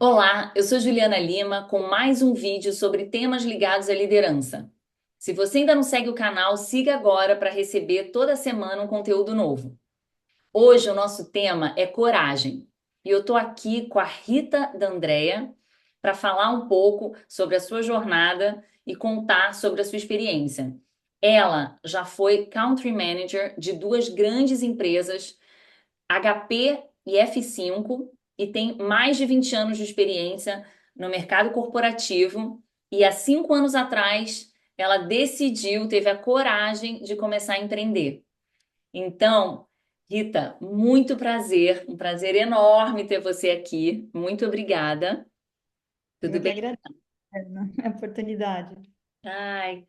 Olá, eu sou Juliana Lima com mais um vídeo sobre temas ligados à liderança. Se você ainda não segue o canal, siga agora para receber toda semana um conteúdo novo. Hoje o nosso tema é coragem e eu estou aqui com a Rita D'Andrea para falar um pouco sobre a sua jornada e contar sobre a sua experiência. Ela já foi country manager de duas grandes empresas, HP e F5, e tem mais de 20 anos de experiência no mercado corporativo. E há 5 anos atrás, ela decidiu, teve a coragem de começar a empreender. Então, Rita, muito prazer, um prazer enorme ter você aqui. Muito obrigada. Tudo Eu que bem? agradeço, a oportunidade. Ai,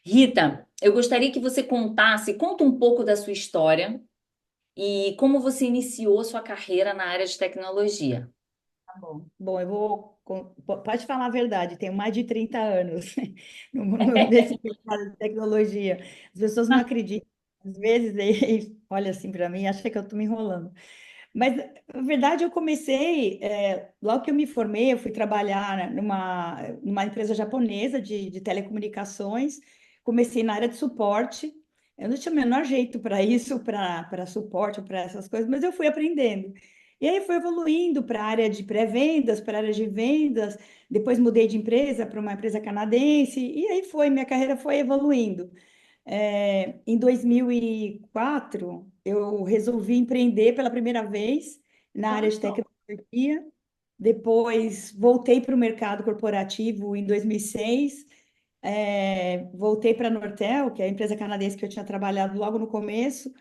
Rita, eu gostaria que você conta um pouco da sua história e como você iniciou sua carreira na área de tecnologia. Tá bom. Bom, pode falar a verdade, tenho mais de 30 anos nesse mercado de tecnologia. As pessoas não acreditam. Às vezes, olha assim para mim, acha que eu estou me enrolando. Mas, na verdade, eu comecei, logo que eu me formei, eu fui trabalhar numa empresa japonesa de telecomunicações, comecei na área de suporte. Eu não tinha o menor jeito para isso, para suporte, para essas coisas, mas eu fui aprendendo. E aí fui evoluindo para a área de pré-vendas, para a área de vendas, depois mudei de empresa para uma empresa canadense, e aí minha carreira foi evoluindo. Em 2004, eu resolvi empreender pela primeira vez na área de Uau! tecnologia. Depois, voltei para o mercado corporativo em 2006. Voltei para a Nortel, que é a empresa canadense que eu tinha trabalhado logo no começo.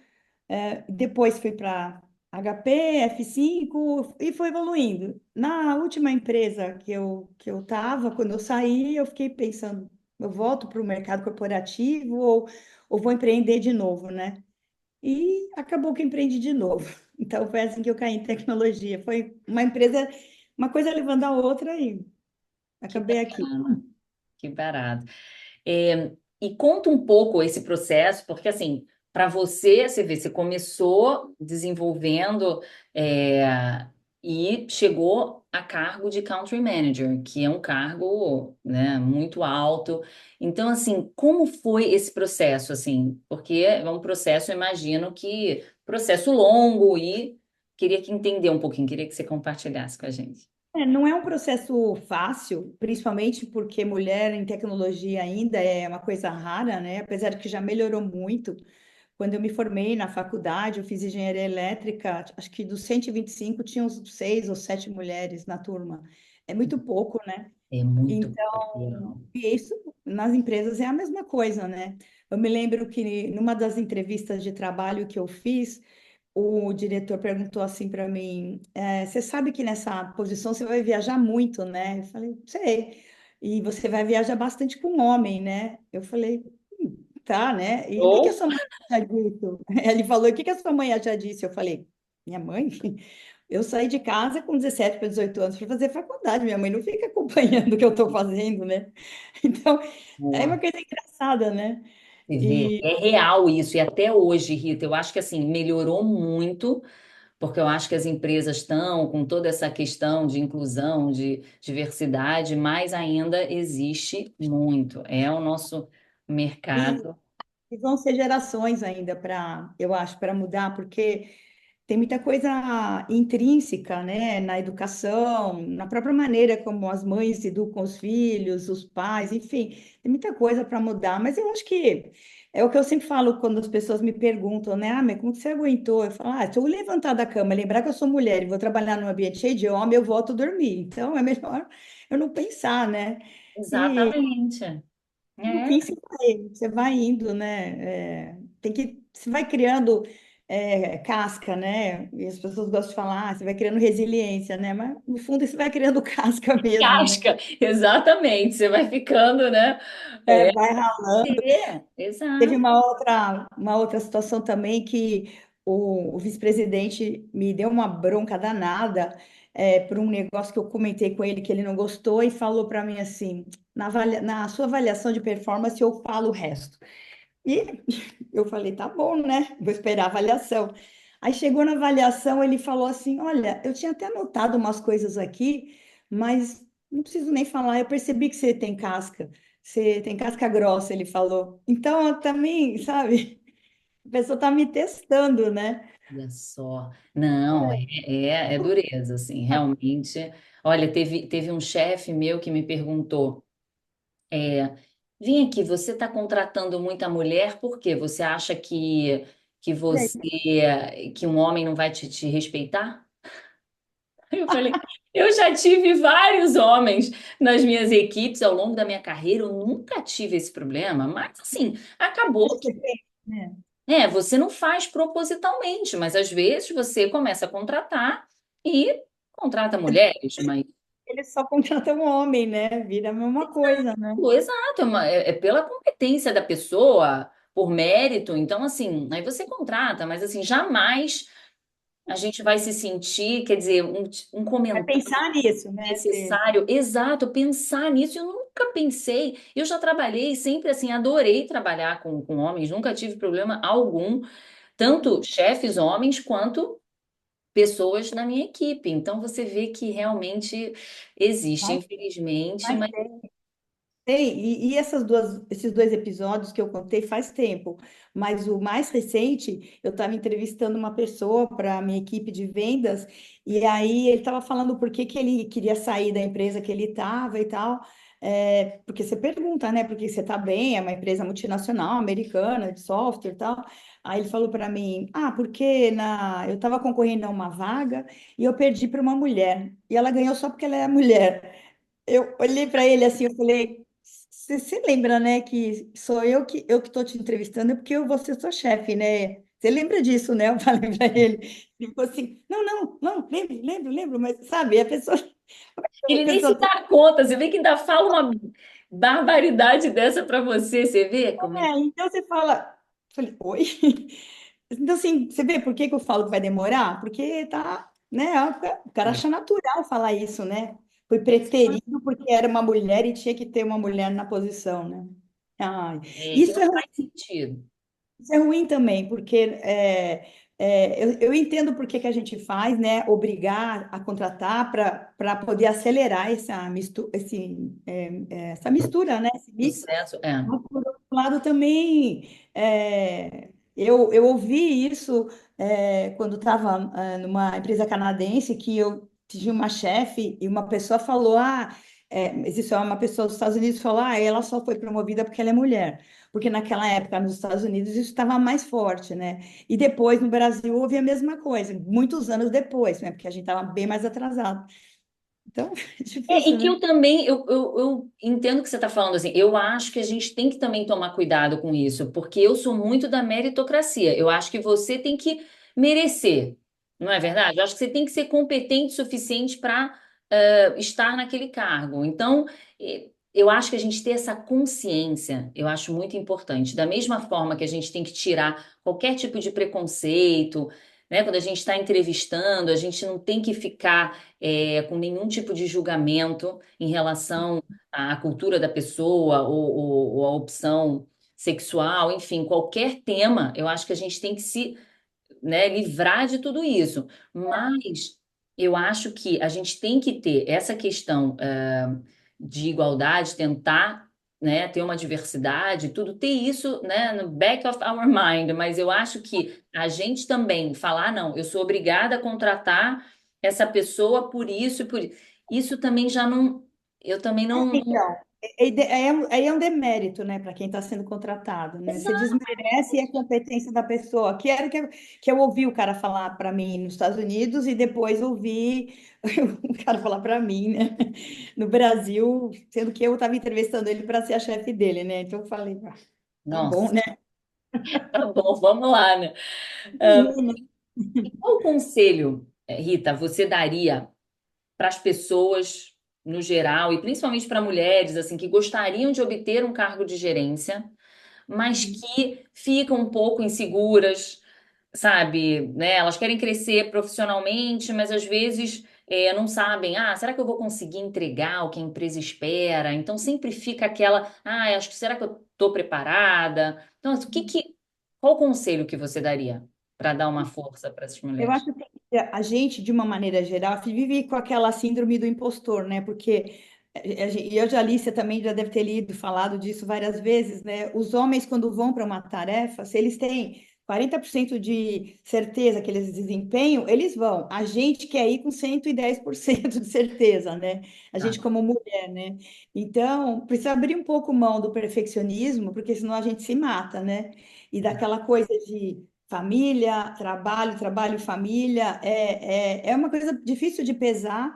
Depois fui para HP, F5 e foi evoluindo. Na última empresa que eu estava, quando eu saí, eu fiquei pensando, eu volto para o mercado corporativo ou vou empreender de novo, né? E acabou que empreendi de novo. Então foi assim que eu caí em tecnologia. Foi uma empresa, uma coisa levando a outra e Que acabei aqui. bacana, que barato. E conta um pouco esse processo, porque assim, para você, você vê, você começou desenvolvendo e chegou a cargo de Country Manager, que é um cargo, né, muito alto. Então, assim, como foi esse processo, assim? Porque é um processo, eu imagino que processo longo e queria que entender um pouquinho, queria que você compartilhasse com a gente. Não é um processo fácil, principalmente porque mulher em tecnologia ainda é uma coisa rara, né? Apesar de que já melhorou muito. Quando eu me formei na faculdade, eu fiz engenharia elétrica, acho que dos 125 tinham uns 6 ou 7 mulheres na turma. É muito pouco, né? É muito Então, legal. e isso nas empresas é a mesma coisa, né? Eu me lembro que numa das entrevistas de trabalho que eu fiz, o diretor perguntou assim para mim: você sabe que nessa posição você vai viajar muito, né? Eu falei, sei. E você vai viajar bastante com homem, né? Eu falei, tá, né? E o que que a Ou sua mãe já disse? Ele falou, o que que a sua mãe já disse? Eu falei, minha mãe? Eu saí de casa com 17 para 18 anos para fazer faculdade. Minha mãe não fica acompanhando o que eu estou fazendo, né? Então, é uma coisa engraçada, né? você vê, E é real isso, e até hoje, Rita, eu acho que assim, melhorou muito, porque eu acho que as empresas estão com toda essa questão de inclusão, de diversidade, mas ainda existe muito. É o nosso E, mercado. e vão ser gerações ainda eu acho, para mudar, porque tem muita coisa intrínseca, né, na educação, na própria maneira como as mães educam os filhos, os pais, enfim, tem muita coisa para mudar, mas eu acho que é o que eu sempre falo quando as pessoas me perguntam, né, mas como que você aguentou? Eu falo, se eu levantar da cama, lembrar que eu sou mulher e vou trabalhar num ambiente cheio de homem, eu volto a dormir, então é melhor eu não pensar, né? Exatamente. No É, fim, você vai indo, né? Você vai criando casca, né? E as pessoas gostam de falar, você vai criando resiliência, né? Mas no fundo você vai criando casca mesmo, né? casca, exatamente. Você vai ficando, né? É, Vai ralando. Teve exato. uma outra situação também que o vice-presidente me deu uma bronca danada por um negócio que eu comentei com ele que ele não gostou e falou para mim assim, na sua avaliação de performance eu falo o resto. E eu falei, tá bom, né? Vou esperar a avaliação. Aí chegou na avaliação, ele falou assim: Olha, eu tinha até anotado umas coisas aqui, mas não preciso nem falar, eu percebi que você tem casca grossa, ele falou. Então, eu também, sabe, a pessoa está me testando, né? Olha só. Não, é dureza, assim, realmente. Olha, teve um chefe meu que me perguntou, é, vem aqui, você está contratando muita mulher, por quê? Você acha que você, que um homem não vai te respeitar? Eu falei, eu já tive vários homens nas minhas equipes ao longo da minha carreira, eu nunca tive esse problema, mas assim, acabou que, É. você não faz propositalmente, mas às vezes você começa a contratar e contrata mulheres, mas Eles só contratam um homem, né? Vira a mesma coisa, né? exato, é pela competência da pessoa, por mérito, então assim, aí você contrata, mas assim, jamais a gente vai se sentir, quer dizer, um Vai comentário pensar nisso, né? necessário, exato, pensar nisso. Eu nunca pensei. Eu já trabalhei sempre assim, adorei trabalhar com homens, nunca tive problema algum, tanto chefes homens quanto pessoas na minha equipe. Então você vê que realmente existe, Mas, infelizmente, mas mas tem, e esses dois episódios que eu contei faz tempo, mas o mais recente, eu estava entrevistando uma pessoa para a minha equipe de vendas, e aí ele estava falando por que que ele queria sair da empresa que ele estava e tal, porque você pergunta, né, porque você está bem, é uma empresa multinacional, americana, de software e tal, aí ele falou para mim, porque eu estava concorrendo a uma vaga e eu perdi para uma mulher, e ela ganhou só porque ela é mulher. Eu olhei para ele assim, eu falei, você se lembra, né, que sou eu que estou te entrevistando, é porque eu vou ser sua chefe, né? Você lembra disso, né? Eu falei para ele. Ele falou assim, não, não, não, lembro, mas sabe, a pessoa, a ele nem se pessoa dá conta. Você vê que ainda fala uma barbaridade dessa para você. Você vê como é. então você fala, eu falei, oi? Então, assim, você vê por que que eu falo que vai demorar? Porque tá, né? O cara acha natural falar isso, né? Foi preterido porque era uma mulher e tinha que ter uma mulher na posição, né? Ai, Que isso não é faz sentido. Isso é ruim também, porque eu entendo por que que a gente faz, né? Obrigar a contratar para poder acelerar essa mistura, né? Esse mix. Sucesso, é. Mas, por outro lado, também eu ouvi isso quando estava numa empresa canadense que eu tinha uma chefe e uma pessoa falou, mas isso é uma pessoa dos Estados Unidos falou, ela só foi promovida porque ela é mulher, porque naquela época nos Estados Unidos isso estava mais forte, né? E depois no Brasil houve a mesma coisa, muitos anos depois, né? Porque a gente estava bem mais atrasado. Então, é E difícil, que né? eu também, eu entendo o que você está falando, assim, eu acho que a gente tem que também tomar cuidado com isso, porque eu sou muito da meritocracia, eu acho que você tem que merecer, não é verdade? Eu acho que você tem que ser competente o suficiente para estar naquele cargo, então, eu acho que a gente ter essa consciência, eu acho muito importante, da mesma forma que a gente tem que tirar qualquer tipo de preconceito, né? Quando a gente está entrevistando, a gente não tem que ficar com nenhum tipo de julgamento em relação à cultura da pessoa ou à opção sexual, enfim, qualquer tema, eu acho que a gente tem que se, né, livrar de tudo isso. Mas eu acho que a gente tem que ter essa questão de igualdade, tentar, né, ter uma diversidade, tudo, ter isso, né, no back of our mind. Mas eu acho que a gente também falar, não, eu sou obrigada a contratar essa pessoa por isso e por isso. Isso também já não, eu também não. Então, aí é um demérito, né, para quem está sendo contratado, né? Você Exato. desmerece a competência da pessoa. Que eu ouvi o cara falar para mim nos Estados Unidos e depois ouvi o cara falar para mim, né, no Brasil, sendo que eu estava entrevistando ele para ser a chefe dele, né? Então eu falei, tá bom, Nossa, né? tá bom, vamos lá, né? E qual conselho, Rita, você daria para as pessoas no geral, e principalmente para mulheres, assim, que gostariam de obter um cargo de gerência, mas que ficam um pouco inseguras, sabe, né? Elas querem crescer profissionalmente, mas às vezes não sabem, será que eu vou conseguir entregar o que a empresa espera? Então sempre fica aquela, acho que será que eu estou preparada? Então, qual conselho que você daria para dar uma força para essas Eu acho mulheres? a gente, de uma maneira geral, vive com aquela síndrome do impostor, né? Porque e eu já li, você também já deve ter lido, falado disso várias vezes, né? Os homens, quando vão para uma tarefa, se eles têm 40% de certeza que eles desempenham, eles vão. A gente quer ir com 110% de certeza, né? A Tá, gente como mulher, né? Então, precisa abrir um pouco mão do perfeccionismo, porque senão a gente se mata, né? E daquela coisa de família, trabalho, trabalho, família, é uma coisa difícil de pesar.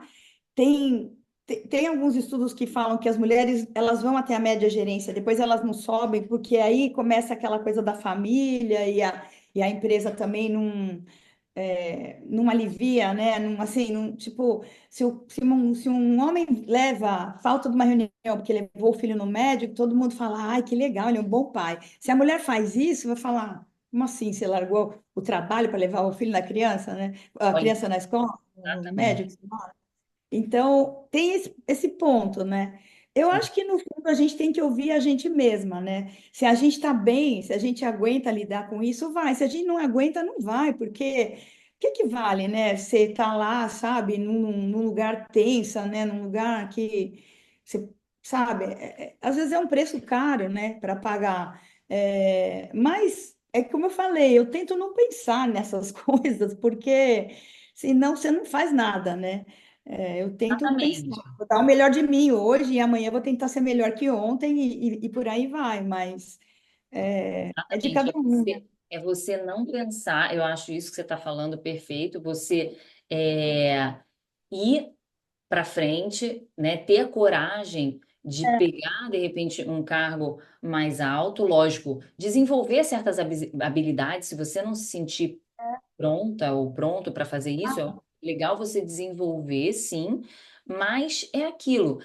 Tem alguns estudos que falam que as mulheres elas vão até a média gerência, depois elas não sobem, porque aí começa aquela coisa da família e a empresa também não alivia, né? Não, assim, não, tipo, se um homem leva, falta de uma reunião porque levou o filho no médico, todo mundo fala, ai, que legal, ele é um bom pai. Se a mulher faz isso, vai falar, como assim? Você largou o trabalho para levar o filho da criança, né? A olha, criança na escola, no exatamente. médico? Então, tem esse ponto, né? Eu Sim, acho que, no fundo, a gente tem que ouvir a gente mesma, né? Se a gente está bem, se a gente aguenta lidar com isso, vai. Se a gente não aguenta, não vai, porque o que vale, né? Você tá lá, sabe, num lugar tensa, né? Num lugar que, você, sabe, às vezes é um preço caro, né, para pagar. Mas, é como eu falei, eu tento não pensar nessas coisas, porque senão você não faz nada, né? Eu tento pensar, exatamente. vou dar o melhor de mim hoje e amanhã vou tentar ser melhor que ontem e por aí vai, mas é de Exatamente. cada um, né? É você não pensar, eu acho isso que você está falando perfeito, você é, ir para frente, né? Ter a coragem de pegar, de repente, um cargo mais alto, lógico, desenvolver certas habilidades, se você não se sentir pronta ou pronto para fazer isso, é legal você desenvolver, sim, mas é aquilo,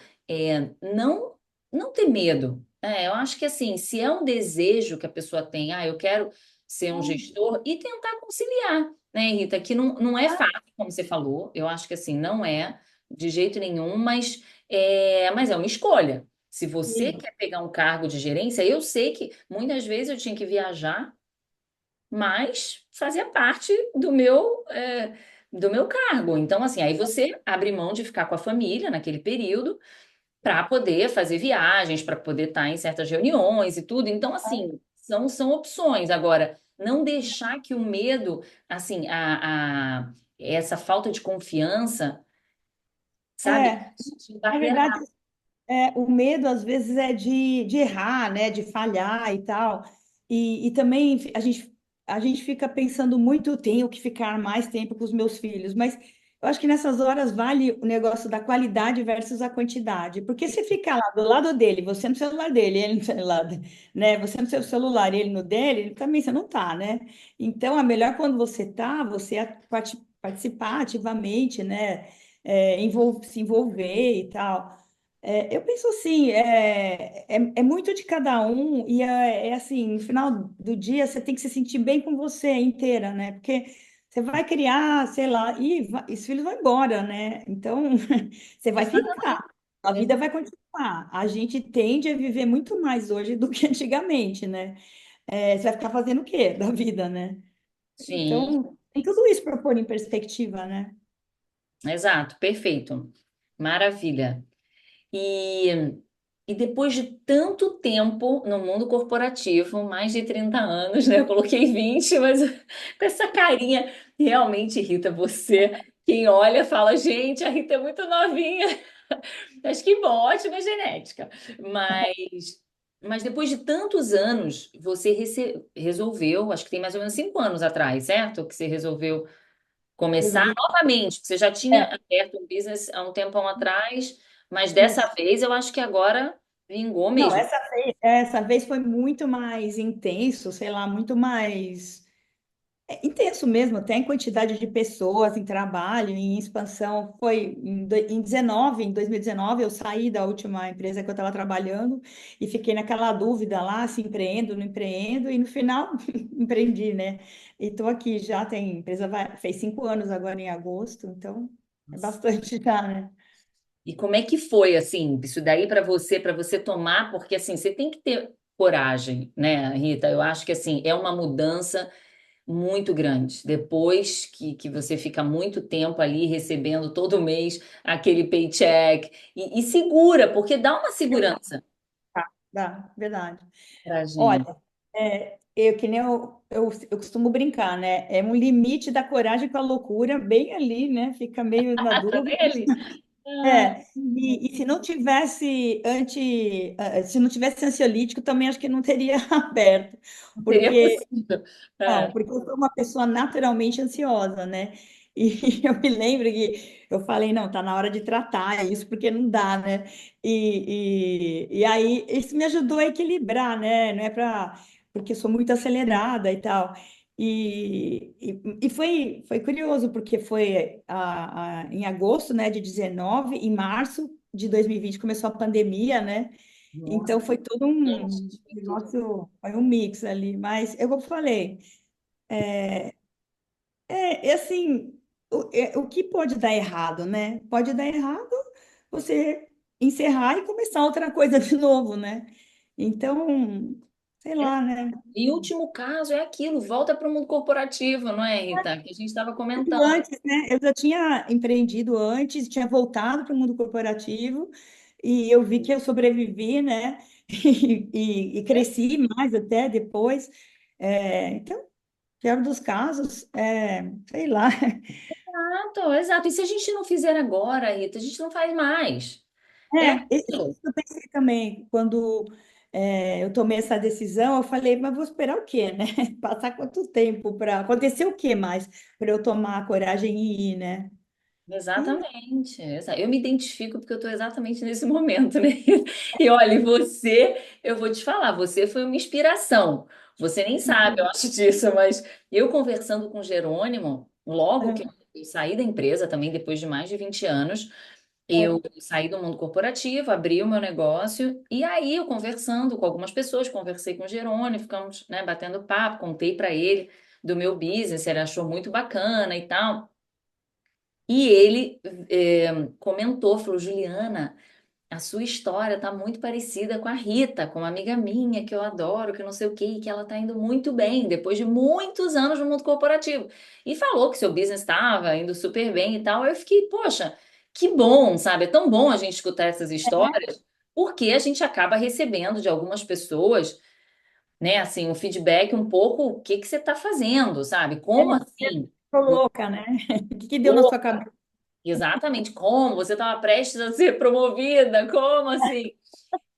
não ter medo. Eu acho que assim, se é um desejo que a pessoa tem, eu quero ser um gestor, e tentar conciliar, né, Rita, que não é fácil, como você falou, eu acho que assim, não é de jeito nenhum, mas é uma escolha. Se você Sim. quer pegar um cargo de gerência, eu sei que muitas vezes eu tinha que viajar, mas fazia parte do meu cargo. Então, assim, aí você abre mão de ficar com a família naquele período para poder fazer viagens, para poder estar em certas reuniões e tudo. Então, assim, são opções. Agora, não deixar que o medo, assim, essa falta de confiança, sabe, É, te na verdade, barreira. o medo às vezes é de errar, né? De falhar e tal. E também a gente fica pensando muito, tenho que ficar mais tempo com os meus filhos, mas eu acho que nessas horas vale o negócio da qualidade versus a quantidade. Porque se ficar lá do lado dele, você no celular dele, ele no celular, né? Você no seu celular, ele no dele, ele também você não tá, né? Então, é melhor quando você tá, você participar ativamente, né? Se envolver e tal. Eu penso assim, é muito de cada um, e assim, no final do dia você tem que se sentir bem com você inteira, né? Porque você vai criar, sei lá, e os filhos vão embora, né? Então, você vai ficar, a vida vai continuar. A gente tende a viver muito mais hoje do que antigamente, né? Você vai ficar fazendo o quê da vida, né? Sim, Então, tem tudo isso para pôr em perspectiva, né? exato, perfeito. Maravilha. E, e depois de tanto tempo no mundo corporativo, mais de 30 anos, né? Eu coloquei 20, mas com essa carinha, realmente, Rita, você, quem olha, fala, gente, a Rita é muito novinha. Acho que bom, ótima genética. Mas depois de tantos anos, você resolveu, acho que tem mais ou menos 5 anos atrás, certo? Que você resolveu começar Resolvi. novamente. Você já tinha É, aberto um business há um tempão atrás, mas dessa isso. vez eu acho que agora vingou Não, mesmo. essa vez foi muito mais intenso, sei lá, muito mais intenso mesmo, até em quantidade de pessoas, em trabalho, em expansão. Foi em 2019, eu saí da última empresa que eu estava trabalhando e fiquei naquela dúvida lá, se empreendo, não empreendo, e no final empreendi, né? E estou aqui já, a empresa fez 5 anos agora em agosto, então é bastante já, né? E como é que foi assim, isso daí para você tomar, porque assim, você tem que ter coragem, né, Rita? Eu acho que assim, é uma mudança. muito grandes. Depois que você fica muito tempo ali recebendo todo mês aquele paycheck e segura, porque dá uma segurança Dá, verdade. pra gente. Olha, que nem eu costumo brincar, né? É um limite da coragem com a loucura, bem ali, né? Fica meio na Tá dúvida. vendo? Ah, E se não tivesse se não tivesse ansiolítico, também acho que não teria aberto, não seria porque possível. não, É, porque eu sou uma pessoa naturalmente ansiosa, né? E eu me lembro que eu falei, não, tá na hora de tratar isso, porque não dá, né? E aí isso me ajudou a equilibrar, né? Não é para porque eu sou muito acelerada e tal. E foi curioso, porque foi em agosto, né, de 19, em março de 2020 começou a pandemia, né? nossa, Então foi todo gente, um foi tudo. negócio, foi um mix ali. Mas eu falei. Assim, o que pode dar errado, né? Pode dar errado você encerrar e começar outra coisa de novo, né? Então, sei É, lá, né? em último caso, é aquilo, volta para o mundo corporativo, não é, Rita? Que a gente estava Tudo comentando. antes, né? Eu já tinha empreendido antes, tinha voltado para o mundo corporativo e eu vi que eu sobrevivi, né? E cresci mais até depois. Então, pior dos casos, sei lá. Exato, exato. E se a gente não fizer agora, Rita, a gente não faz mais. É Isso aquilo. eu pensei também, quando eu tomei essa decisão, eu falei, mas vou esperar o quê, né? Passar quanto tempo para acontecer o quê mais para eu tomar a coragem e ir, né? E Exatamente. Eu me identifico porque eu estou exatamente nesse momento, né? E olha, eu vou te falar, você foi uma inspiração. Você nem sabe, eu acho disso, mas eu conversando com o Jerônimo, logo que eu saí da empresa, também depois de mais de 20 anos, eu saí do mundo corporativo, abri o meu negócio, e aí eu conversando com algumas pessoas, conversei com o Jerônimo, ficamos, né, batendo papo, contei para ele do meu business, ele achou muito bacana e tal. E ele comentou, falou, Juliana, a sua história está muito parecida com a Rita, com uma amiga minha que eu adoro, que não sei o quê, e que ela está indo muito bem, depois de muitos anos no mundo corporativo. E falou que seu business estava indo super bem e tal. Eu fiquei, poxa, que bom, sabe? É tão bom a gente escutar essas histórias, porque a gente acaba recebendo de algumas pessoas, né, assim, um feedback um pouco, o que que você está fazendo, sabe? Como assim? tô louca, né? O que que deu na sua cabeça? Exatamente, como? Você estava prestes a ser promovida, como assim?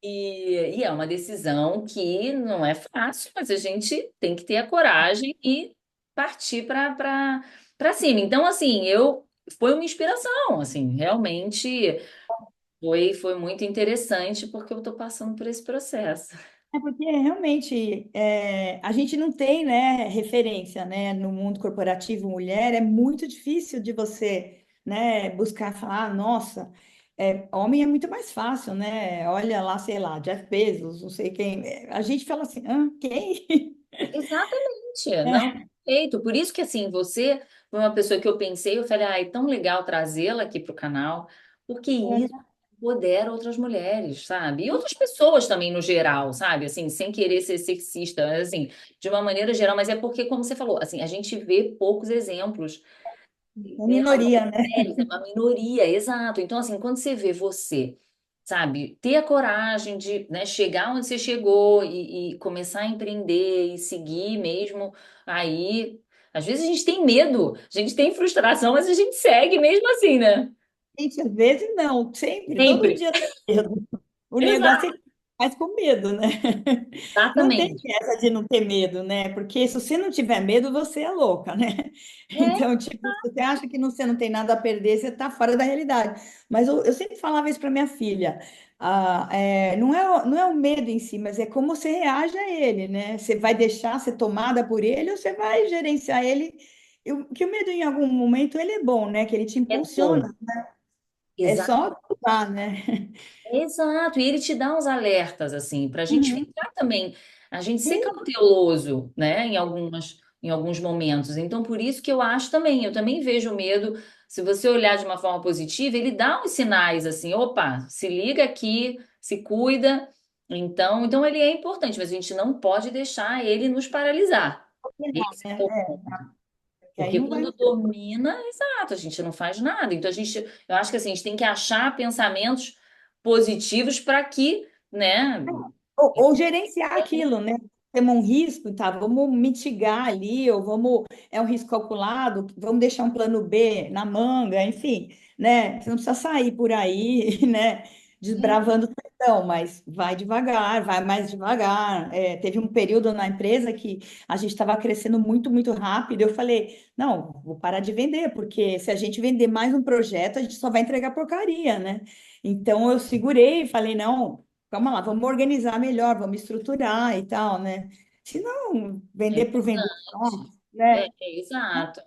E é uma decisão que não é fácil, mas a gente tem que ter a coragem e partir para cima. Então, assim, eu foi uma inspiração, assim, realmente foi muito interessante porque eu estou passando por esse processo. É porque realmente a gente não tem, né, referência, né, no mundo corporativo mulher, é muito difícil de você, né, buscar falar, "Ah, nossa, homem é muito mais fácil, né? Olha lá, sei lá, Jeff Bezos, não sei quem. A gente fala assim, ah, quem? Exatamente, não, É, perfeito. Por isso que assim, você foi uma pessoa que eu pensei, eu falei, ah, é tão legal trazê-la aqui para o canal, porque isso empodera outras mulheres, sabe? E outras pessoas também no geral, sabe? Assim, sem querer ser sexista, mas, assim, de uma maneira geral, mas é porque, como você falou, assim, a gente vê poucos exemplos, uma né? minoria, né? Mulheres, é uma minoria, exato. Então, assim, quando você vê você, sabe, ter a coragem de, né, chegar onde você chegou e começar a empreender e seguir mesmo, aí, às vezes a gente tem medo, a gente tem frustração, mas a gente segue mesmo assim, né? Gente, às vezes não, sempre, todo Sempre. dia tem medo. O negócio é Exato. que faz com medo, né? Não tem Exatamente. essa de não ter medo, né? Porque se você não tiver medo, você é louca, né? É, Então, tipo, se você acha que você não tem nada a perder, você está fora da realidade. Mas eu sempre falava isso para minha filha. Não é o medo em si, mas é como você reage a ele, né? Você vai deixar ser tomada por ele ou você vai gerenciar ele? Que o medo, em algum momento, ele é bom, né? Que ele te é bom. impulsiona. É Exato. só usar, né? Exato, e ele te dá uns alertas, assim, para a gente Uhum. ficar também, a gente ser Sim, cauteloso, né, em alguns momentos. Então, por isso que eu acho também, eu também vejo o medo, se você olhar de uma forma positiva, ele dá uns sinais, assim, opa, se liga aqui, se cuida. Então ele é importante, mas a gente não pode deixar ele nos paralisar. Esse né? é o ponto. Que aí Porque não vai. quando domina, exato, a gente não faz nada. Então eu acho que assim, a gente tem que achar pensamentos positivos para que, né? Ou gerenciar aquilo, né? Temos um risco, tá? Vamos mitigar ali, ou vamos, é um risco calculado, vamos deixar um plano B na manga, enfim, né? Você não precisa sair por aí, né? Desbravando o sertão, mas vai devagar, vai mais devagar. É, teve um período na empresa que a gente estava crescendo muito, muito rápido. Eu falei, não, vou parar de vender, porque se a gente vender mais um projeto, a gente só vai entregar porcaria, né? Então eu segurei e falei, não. Calma lá, vamos organizar melhor, vamos estruturar e tal, né? Se não, É vender por vender, verdade. pronto, né? Exato.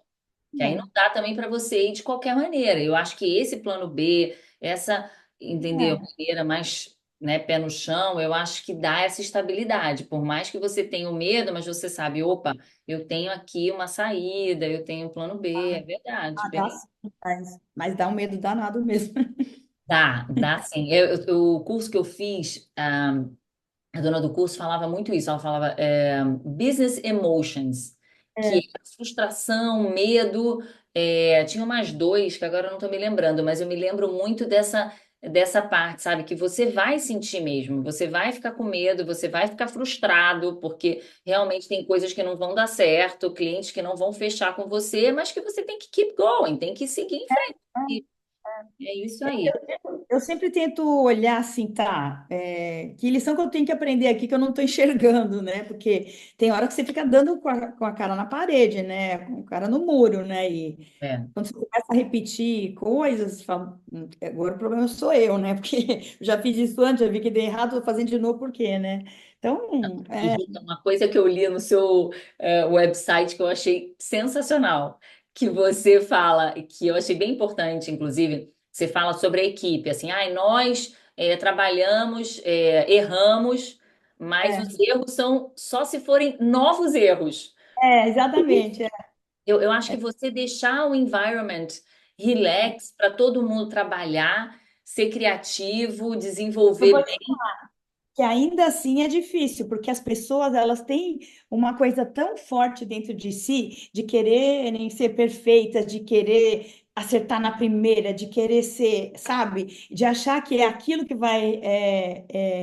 Que aí não É, dá também para você ir de qualquer maneira. Eu acho que esse plano B, essa, entendeu, é, maneira mais, né, pé no chão, eu acho que dá essa estabilidade. Por mais que você tenha o medo, mas você sabe, opa, eu tenho aqui uma saída, eu tenho um plano B, é verdade, dá bem. sim, mas dá um medo danado mesmo. Dá sim. O curso que eu fiz, a dona do curso falava muito isso. Ela falava business emotions, que É, é frustração, medo. Tinha mais dois que agora eu não estou me lembrando, mas eu me lembro muito dessa parte, sabe? Que você vai sentir mesmo. Você vai ficar com medo, você vai ficar frustrado, porque realmente tem coisas que não vão dar certo, clientes que não vão fechar com você, mas que você tem que keep going, tem que seguir em frente. E é isso aí. eu sempre tento olhar assim, tá? Que lição que eu tenho que aprender aqui que eu não estou enxergando, né? Porque tem hora que você fica dando com a cara na parede, né? Com a cara no muro, né? E É. quando você começa a repetir coisas, você fala, agora o problema sou eu, né? Porque eu já fiz isso antes, já vi que dei errado, vou fazendo de novo, por quê, né? Então, E Rita, uma coisa que eu li no seu website que eu achei sensacional, que você fala, e que eu achei bem importante, inclusive, você fala sobre a equipe, assim, nós trabalhamos, erramos, mas é, os erros são só se forem novos erros. exatamente. Eu acho que você deixar o environment relax para todo mundo trabalhar, ser criativo, Eu desenvolver vou bem. que ainda assim é difícil, porque as pessoas elas têm uma coisa tão forte dentro de si, de quererem ser perfeitas, de querer acertar na primeira, de querer ser, sabe, de achar que é aquilo que vai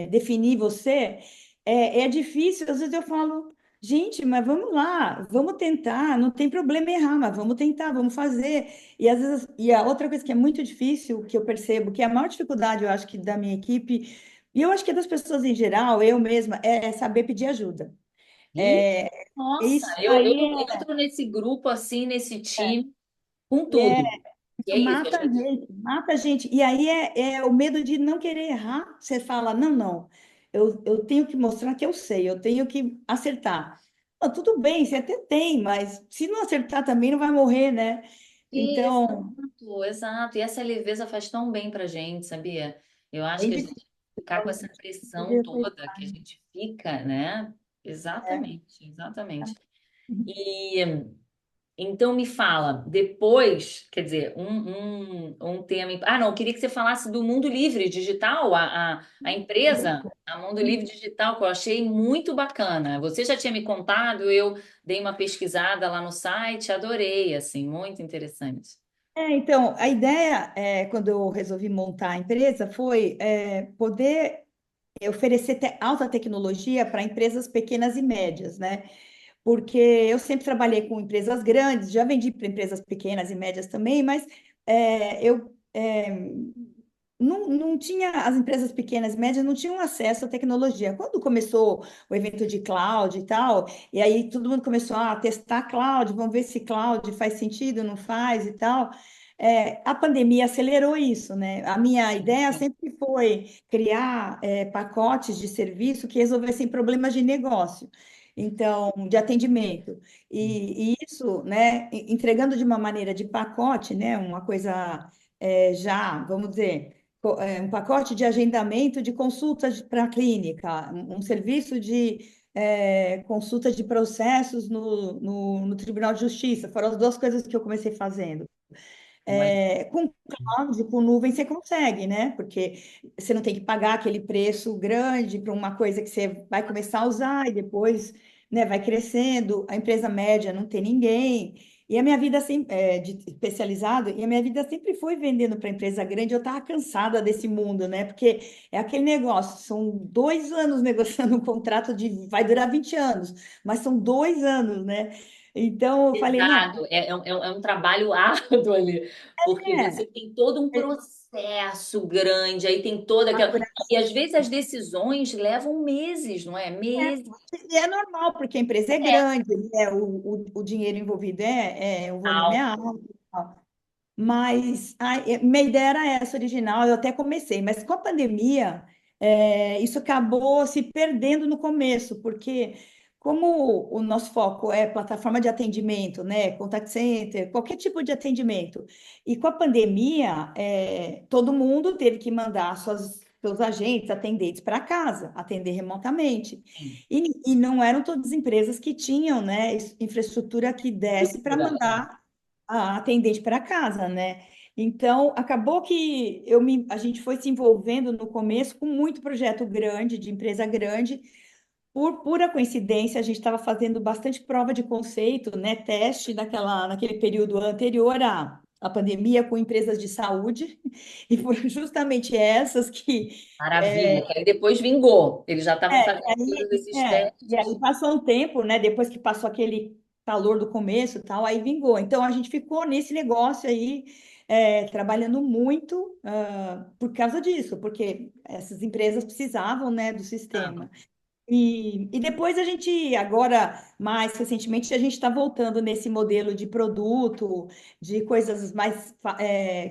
definir você, é difícil. Às vezes eu falo, gente, mas vamos lá, vamos tentar, não tem problema errar, mas vamos tentar, vamos fazer. E às vezes, e a outra coisa que é muito difícil, que eu percebo, que é a maior dificuldade, eu acho que da minha equipe e eu acho que é das pessoas em geral, eu mesma, é saber pedir ajuda. E, nossa, Isso eu aí entro nesse grupo assim, nesse time, com é, tudo. E é isso, a mata a gente. gente, mata a gente. E aí é o medo de não querer errar. Você fala, não, não, eu tenho que mostrar que eu sei, eu tenho que acertar. Não, tudo bem, você até tem, mas se não acertar também não vai morrer, né? Então, Exato, exato. E essa leveza faz tão bem pra gente, sabia? Eu acho bem que a difícil. gente ficar com essa pressão toda que a É. gente fica, né? Exatamente, exatamente. E então me fala, depois, quer dizer, um tema. Não, eu queria que você falasse do Mundo Livre Digital, a empresa, a Mundo Livre Digital, que eu achei muito bacana. Você já tinha me contado, eu dei uma pesquisada lá no site, adorei, assim, muito interessante. Então, a ideia, quando eu resolvi montar a empresa, foi poder oferecer alta tecnologia para empresas pequenas e médias, né? Porque eu sempre trabalhei com empresas grandes, já vendi para empresas pequenas e médias também, mas eu não tinha, as empresas pequenas e médias não tinham acesso à tecnologia. Quando começou o evento de cloud e tal, e aí todo mundo começou a testar cloud, vamos ver se cloud faz sentido, não faz e tal. A pandemia acelerou isso, né? A minha ideia sempre foi criar pacotes de serviço que resolvessem problemas de negócio, então, de atendimento. E isso, né, entregando de uma maneira de pacote, né, uma coisa já, vamos dizer, um pacote de agendamento de consultas para a clínica, um serviço de consulta de processos no Tribunal de Justiça. Foram as duas coisas que eu comecei fazendo. Olha, Com cloud, com nuvem, você consegue, né? Porque você não tem que pagar aquele preço grande para uma coisa que você vai começar a usar e depois né, vai crescendo, a empresa média não tem ninguém. E a minha vida sempre, de especializado, e a minha vida sempre foi vendendo para empresa grande. Eu estava cansada desse mundo, né? Porque é aquele negócio, são 2 anos negociando um contrato de vai durar 20 anos, mas são 2 anos, né? Então eu falei, não, Exato, é um trabalho árduo ali, porque você é, tem todo um é processo grande, aí tem toda aquela. E apuração. às vezes as decisões levam meses, não é? Meses. E é normal, porque a empresa é É, grande, né? O dinheiro envolvido o volume é tal. alto. E tal. Mas minha ideia era essa original, eu até comecei, mas com a pandemia, isso acabou se perdendo no começo, porque como o nosso foco é plataforma de atendimento, né, contact center, qualquer tipo de atendimento, e com a pandemia, todo mundo teve que mandar seus agentes, atendentes para casa, atender remotamente. Sim, E não eram todas as empresas que tinham, né, infraestrutura que desse para estrutura. mandar a atendente para casa, né? Então, acabou que a gente foi se envolvendo no começo com muito projeto grande, de empresa grande. Por pura coincidência, a gente estava fazendo bastante prova de conceito, né? Teste naquele período anterior à pandemia com empresas de saúde, e foram justamente essas que Maravilha, que aí depois vingou. Eles já estavam é, fazendo todos esses e aí testes. passou um tempo, né? Depois que passou aquele calor do começo, e tal, aí vingou. Então a gente ficou nesse negócio aí, trabalhando muito, por causa disso, porque essas empresas precisavam, né, do Ah, sistema. E depois a gente, agora, mais recentemente, a gente está voltando nesse modelo de produto, de coisas mais,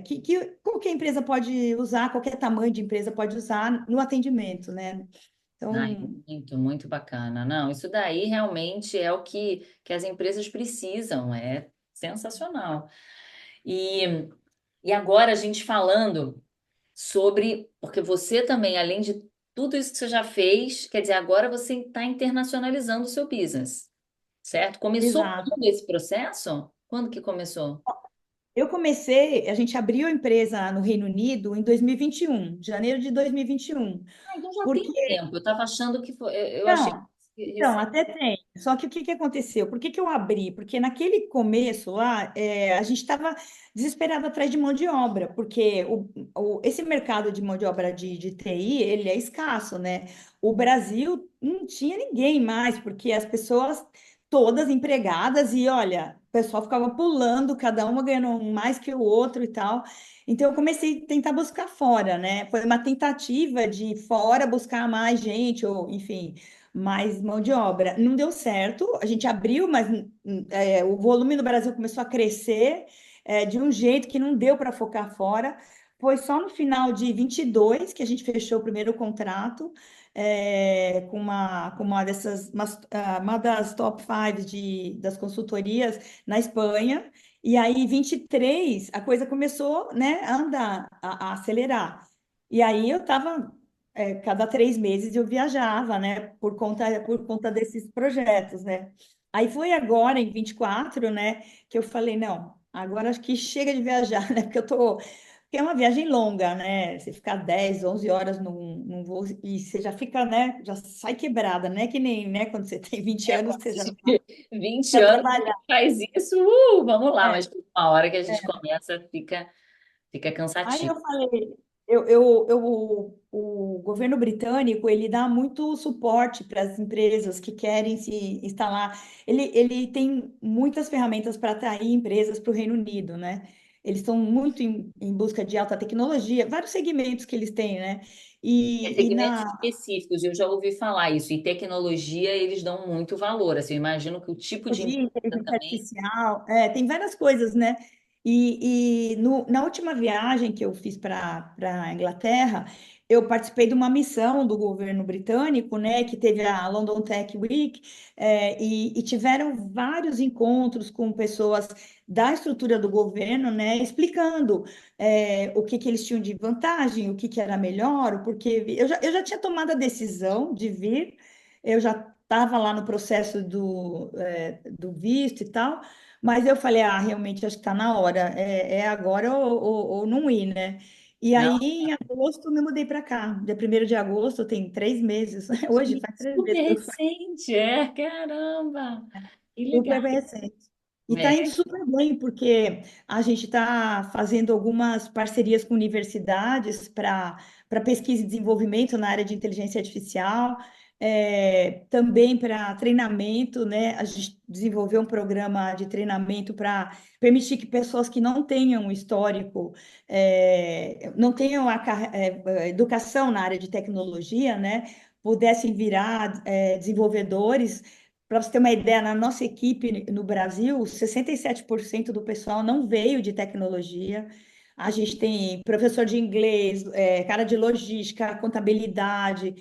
que qualquer empresa pode usar, qualquer tamanho de empresa pode usar no atendimento, né? ai, Então, muito, muito bacana. Não, isso daí realmente é o que as empresas precisam, é sensacional. E, e agora a gente falando sobre, porque você também, além de tudo isso que você já fez, quer dizer, agora você está internacionalizando o seu business, certo? Começou exato. quando esse processo? Quando que começou? A gente abriu a empresa no Reino Unido em 2021, janeiro de 2021. Ah, então já tem Porque, um tempo. Eu estava achando que foi, eu achei não, que então, recente. até tem. Só que o que que aconteceu? Por que que eu abri? Porque naquele começo lá, a gente estava desesperado atrás de mão de obra, porque esse mercado de mão de obra de TI, ele é escasso, né? O Brasil não tinha ninguém mais, porque as pessoas todas empregadas e, olha, o pessoal ficava pulando, cada uma ganhando um mais que o outro e tal. Então, eu comecei a tentar buscar fora, né? Foi uma tentativa de fora buscar mais gente, ou enfim, mais mão de obra. Não deu certo, a gente abriu, mas o volume no Brasil começou a crescer de um jeito que não deu para focar fora. Foi só no final de 22 que a gente fechou o primeiro contrato com uma das top 5 das consultorias na Espanha. E aí, 23 a coisa começou, né, a andar, a acelerar. E aí eu estava cada 3 meses eu viajava, né, por conta desses projetos, né. Aí foi agora, em 24, né, que eu falei, não, agora acho que chega de viajar, né, porque é uma viagem longa, né, você ficar 10, 11 horas num voo e você já fica, né, já sai quebrada, né, que nem, né, quando você tem 20 É, anos, quando você já a não gente 20 vai anos você trabalhar. faz isso, vamos lá, É, mas uma hora que a gente é. começa fica Aí cansativo. eu falei, o governo britânico, ele dá muito suporte para as empresas que querem se instalar. Ele tem muitas ferramentas para atrair empresas para o Reino Unido, né? Eles estão muito em busca de alta tecnologia, vários segmentos que eles têm, né? É E segmentos na específicos, eu já ouvi falar isso, e tecnologia eles dão muito valor, assim, eu imagino que o tipo de tecnologia, empresa inteligência também. artificial, tem várias coisas, né? Na última viagem que eu fiz para a Inglaterra, eu participei de uma missão do governo britânico, né, que teve a London Tech Week, e tiveram vários encontros com pessoas da estrutura do governo, né, explicando o que eles tinham de vantagem, o que era melhor, porque eu já tinha tomado a decisão de vir, eu já estava lá no processo do visto e tal, mas eu falei, realmente acho que está na hora, é agora ou não ir, né? E Não, aí, em agosto, me mudei para cá. Dia 1º de agosto, tem 3 meses. Hoje faz 3 meses super que eu recente, caramba, que legal. super recente. E está indo É, super bem, porque a gente está fazendo algumas parcerias com universidades para pesquisa e desenvolvimento na área de inteligência artificial, também para treinamento, né? A gente desenvolveu um programa de treinamento para permitir que pessoas que não tenham histórico, não tenham educação na área de tecnologia, né? Pudessem virar, desenvolvedores. Para você ter uma ideia, na nossa equipe no Brasil, 67% do pessoal não veio de tecnologia. A gente tem professor de inglês, cara de logística, contabilidade,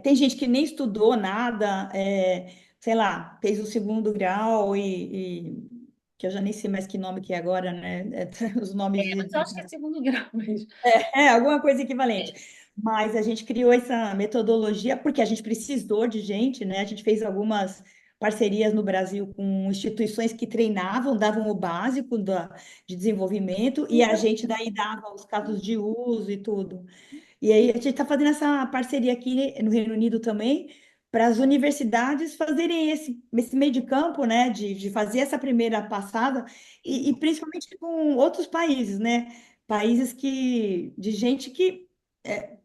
tem gente que nem estudou nada, sei lá, fez o 2º grau que eu já nem sei mais que nome que é agora, né? Os nomes mas eu acho que é segundo grau mesmo. alguma coisa equivalente. É, Mas a gente criou essa metodologia porque a gente precisou de gente, né? A gente fez algumas parcerias no Brasil com instituições que treinavam, davam o básico de desenvolvimento, e a gente daí dava os casos de uso e tudo. E aí a gente está fazendo essa parceria aqui no Reino Unido também, para as universidades fazerem esse meio de campo, né, de fazer essa primeira passada, e principalmente com outros países, né, países de gente que,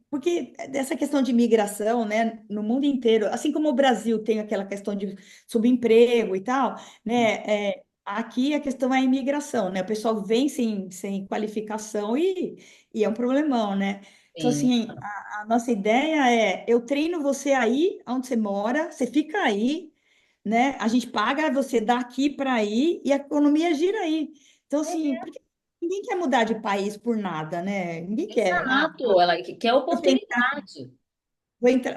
porque dessa questão de imigração, né, no mundo inteiro, assim como o Brasil tem aquela questão de subemprego e tal, né, aqui a questão é a imigração, né, o pessoal vem sem qualificação e é um problemão, né. Então, sim. assim, a nossa ideia é: eu treino você aí, onde você mora, você fica aí, né? A gente paga você daqui para aí e a economia gira aí. Então, assim, porque ninguém quer mudar de país por nada, né? Ninguém quer. Exato, ela quer Você entrar oportunidade.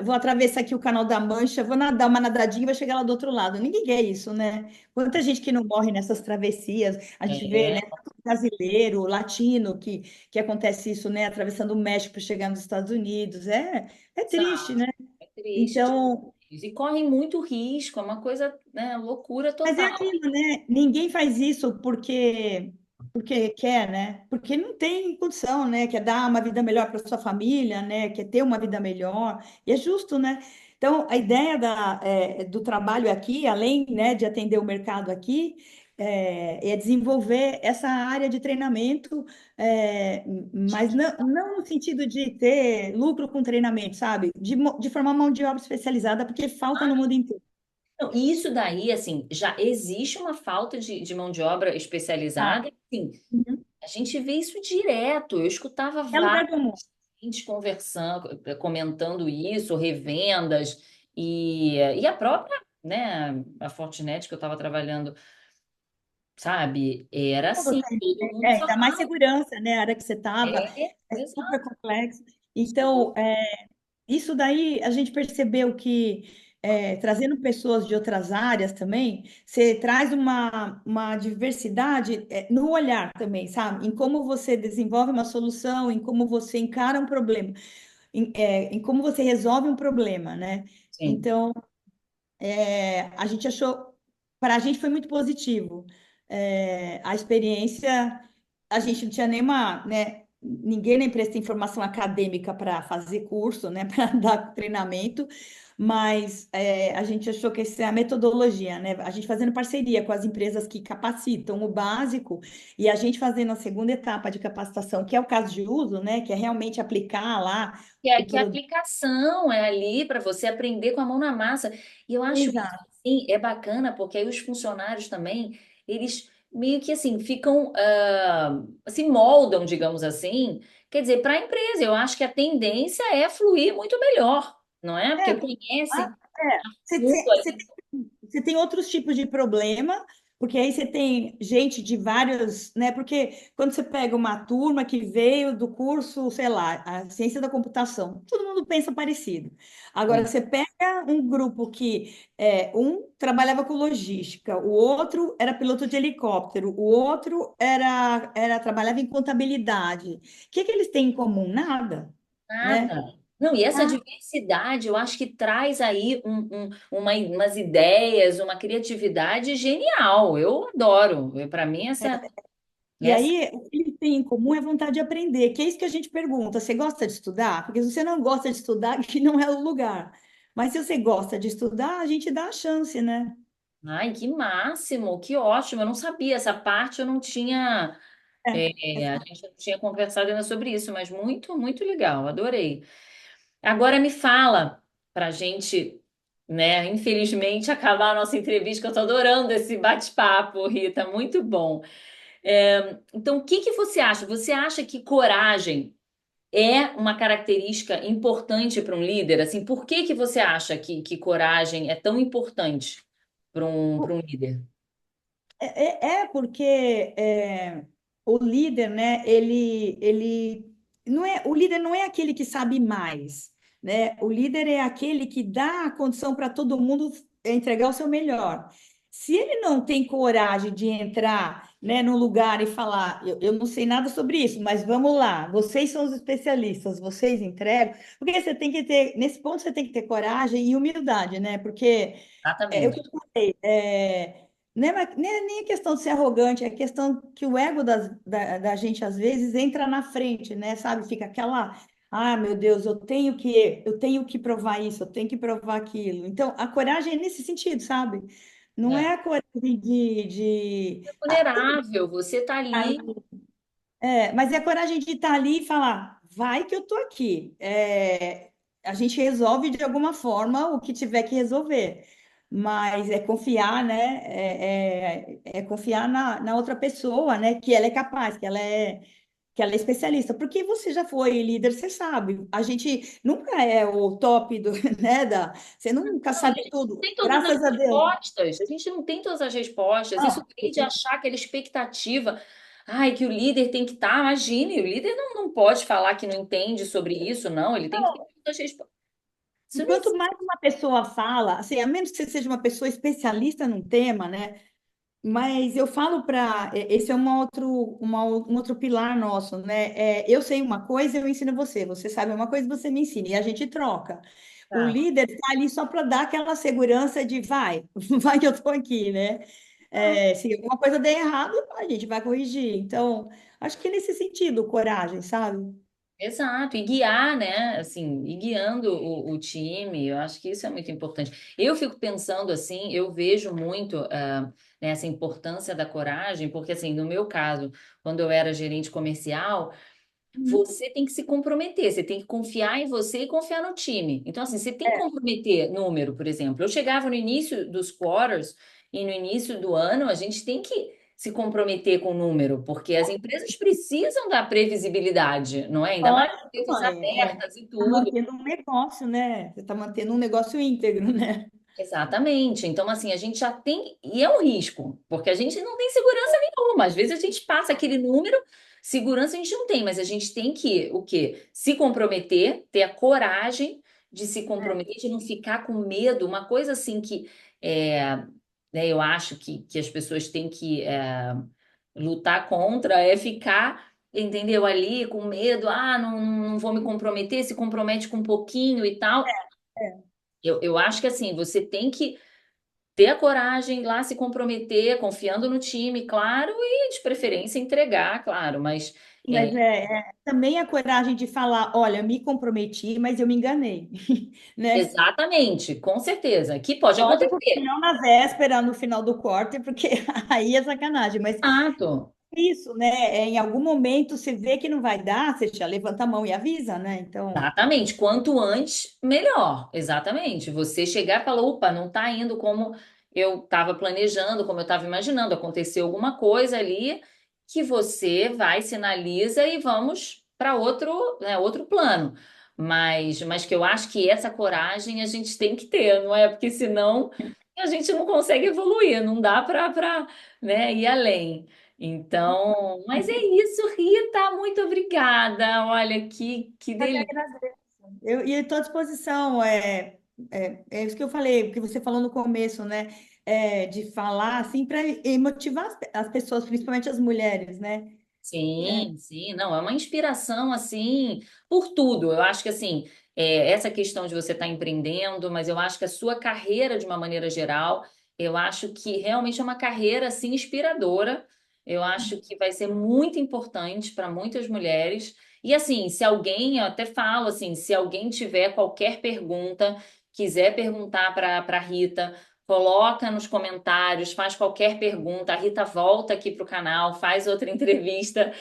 vou atravessar aqui o Canal da Mancha, vou nadar uma nadadinha e vai chegar lá do outro lado. Ninguém quer isso, né? Quanta gente que não morre nessas travessias, a gente vê, É, né? Brasileiro, latino, que acontece isso, né? Atravessando o México para chegar nos Estados Unidos. É triste, exato. né? É triste. Então, E correm muito risco, é uma coisa, né, loucura mas é total. aquilo, né? Ninguém faz isso porque quer, né? Porque não tem condição, né? Quer dar uma vida melhor para sua família, né? Quer ter uma vida melhor. E é justo, né? Então, a ideia do trabalho aqui, além, né, de atender o mercado aqui, é desenvolver essa área de treinamento, mas não no sentido de ter lucro com treinamento, sabe? De formar mão de obra especializada, porque falta no mundo inteiro. Não, e isso daí, assim, já existe uma falta de mão de obra Tá? especializada. Sim, Uhum. a gente vê isso direto. Eu escutava É lugar vários comum. gente conversando, comentando isso, revendas, e a própria, né, a Fortinet que eu estava trabalhando, sabe, era Pra assim, você, todo mundo ainda mais falava, segurança, né? A área que você estava, é super exato, complexo. Então, isso daí a gente percebeu que, trazendo pessoas de outras áreas também, você traz uma diversidade, no olhar também, sabe? Em como você desenvolve uma solução, em como você encara um problema, em como você resolve um problema, né? sim. Então, a gente achou, para a gente foi muito positivo. A experiência, a gente não tinha nenhuma, né? Ninguém na empresa tem formação acadêmica para fazer curso, né? Para dar treinamento, mas a gente achou que essa é a metodologia, né? A gente fazendo parceria com as empresas que capacitam o básico e a gente fazendo a segunda etapa de capacitação, que é o caso de uso, né? Que é realmente aplicar lá o Que a produto. aplicação é ali para você aprender com a mão na massa. E eu acho isso, Exato. assim, é bacana, porque aí os funcionários também, eles meio que, assim, ficam, se moldam, digamos assim. Quer dizer, para a empresa, eu acho que a tendência é fluir muito melhor, não é? Porque É, conhecem você, tudo você ali. Você tem outros tipos de problema, porque aí você tem gente de vários, né? Porque quando você pega uma turma que veio do curso, sei lá, a ciência da computação, todo mundo pensa parecido. Agora, Sim. você pega um grupo que um trabalhava com logística, o outro era piloto de helicóptero, o outro trabalhava em contabilidade. O que que eles têm em comum? Nada, né? Nada. Não, e essa diversidade, eu acho que traz aí umas ideias, uma criatividade genial. Eu adoro. Para mim, essa. E Essa, aí, o que eles têm em comum é vontade de aprender, que é isso que a gente pergunta: você gosta de estudar? Porque se você não gosta de estudar, que não é o lugar. Mas se você gosta de estudar, a gente dá a chance, né? ai, que máximo, que ótimo. Eu não sabia essa parte, eu não tinha, É, a gente não tinha conversado ainda sobre isso, mas muito, muito legal, adorei. Agora me fala, para a gente, né, infelizmente, acabar a nossa entrevista, que eu estou adorando esse bate-papo, Rita, muito bom. Então, o que que você acha? Você acha que coragem é uma característica importante para um líder? Assim, por que que você acha que coragem é tão importante para um líder? porque o líder, né? Ele não é, o líder não é aquele que sabe mais, né? O líder é aquele que dá a condição para todo mundo entregar o seu melhor. Se ele não tem coragem de entrar, né, no lugar e falar, eu não sei nada sobre isso, mas vamos lá, vocês são os especialistas, vocês entregam, porque você tem que ter, nesse ponto você tem que ter coragem e humildade, né? Porque é o que eu Exatamente. falei, nem é questão de ser arrogante, é questão que o ego da gente, às vezes, entra na frente, né? Sabe? Fica aquela, ah, meu Deus, eu tenho que provar isso, eu tenho que provar aquilo. Então, a coragem é nesse sentido, sabe? Não É. é a coragem É vulnerável, você está ali. mas é a coragem de estar ali e falar, vai que eu tô aqui. A gente resolve de alguma forma o que tiver que resolver. Mas é confiar, né? É confiar na outra pessoa, né? Que ela é capaz, que ela é especialista. Porque você já foi líder, você sabe. A gente nunca é o top do, né? Você nunca Não, a sabe gente não tudo. tem todas as Graças a Deus. respostas. A gente não tem todas as respostas. Isso Ah, vem de achar aquela expectativa. Ai, que o líder tem que estar. Imagine, o líder não pode falar que não entende sobre isso, não. Ele tem que ter todas as respostas. e Isso não quanto existe. mais uma pessoa fala, assim, a menos que você seja uma pessoa especialista num tema, né? Mas eu falo para. Esse é um outro pilar nosso, né? Eu sei uma coisa, eu ensino você. Você sabe uma coisa, você me ensina. E a gente troca. O Tá. líder está ali só para dar aquela segurança de vai, vai que eu estou aqui, né? Se alguma coisa der errado, a gente vai corrigir. Então, acho que é nesse sentido, coragem, sabe? Exato, e guiar, né? Assim, e guiando o time, eu acho que isso é muito importante. Eu fico pensando assim, eu vejo muito né, essa importância da coragem, porque assim, no meu caso, quando eu era gerente comercial, Uhum. você tem que se comprometer, você tem que confiar em você e confiar no time. Então, assim, você tem que comprometer número, por exemplo. Eu chegava no início dos quarters e no início do ano, a gente tem que se comprometer com o número, porque as empresas precisam da previsibilidade, não é? Ainda mais Lógico, empresas mãe. abertas e Tá tudo. mantendo um negócio, né? Você está mantendo um negócio íntegro, né? Exatamente. Então, assim, a gente já tem. E é um risco, porque a gente não tem segurança nenhuma. Às vezes a gente passa aquele número, segurança a gente não tem, mas a gente tem que, o quê? Se comprometer, ter a coragem de se comprometer, de não ficar com medo. Uma coisa assim que né, eu acho que as pessoas têm que lutar contra é ficar. Entendeu? Ali com medo, não vou me comprometer, se compromete com um pouquinho e tal. É. Eu acho que assim, você tem que ter a coragem lá se comprometer, confiando no time, claro, e de preferência entregar, claro, mas Mas também a coragem de falar, olha, me comprometi, mas eu me enganei, né? exatamente, com certeza, que pode Lógico que acontecer. não na véspera, no final do quarto, porque aí é sacanagem, mas Exato, isso, né? Em algum momento você vê que não vai dar, você já levanta a mão e avisa, né? Então, exatamente. Quanto antes, melhor. Exatamente. Você chegar e falar, opa, não está indo como eu estava planejando, como eu estava imaginando, aconteceu alguma coisa ali que você vai, sinaliza e vamos para outro, né, outro plano. Mas que eu acho que essa coragem a gente tem que ter, não é? Porque senão a gente não consegue evoluir, não dá para, né, ir além. Então, mas é isso, Rita, muito obrigada. Olha, que eu que delícia. agradeço. E estou à disposição. É isso que eu falei, que você falou no começo, né? De falar assim para motivar as pessoas, principalmente as mulheres, né? Sim, sim, não, é uma inspiração assim por tudo. Eu acho que assim, essa questão de você estar empreendendo, mas eu acho que a sua carreira de uma maneira geral, eu acho que realmente é uma carreira assim inspiradora. Eu acho que vai ser muito importante para muitas mulheres. E assim, se alguém, eu até falo assim, se alguém tiver qualquer pergunta, quiser perguntar para Rita, coloca nos comentários, faz qualquer pergunta. A Rita volta aqui para o canal, faz outra entrevista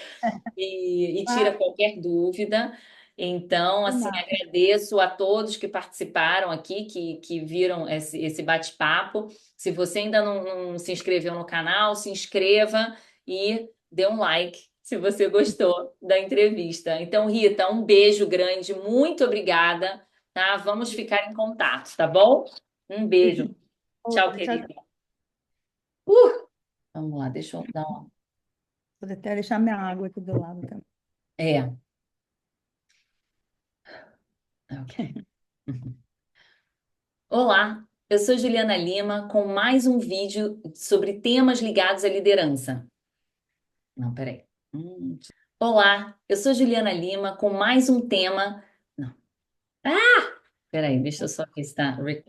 e tira Ah, qualquer dúvida. Então, assim, combinado. agradeço a todos que participaram aqui, que viram esse bate-papo. Se você ainda não se inscreveu no canal, se inscreva e dê um like se você gostou da entrevista. Então, Rita, um beijo grande, muito obrigada, tá? Vamos ficar em contato, tá bom? Um beijo. Tchau, Outra, tchau, querida. tchau. Vamos lá, deixa eu dar uma. Vou até deixar minha água aqui do lado também. É, ok. Olá, eu sou Juliana Lima com mais um vídeo sobre temas ligados à liderança. Não, peraí. Olá, eu sou Juliana Lima com mais um tema. Não, peraí, deixa eu só ver se está recording.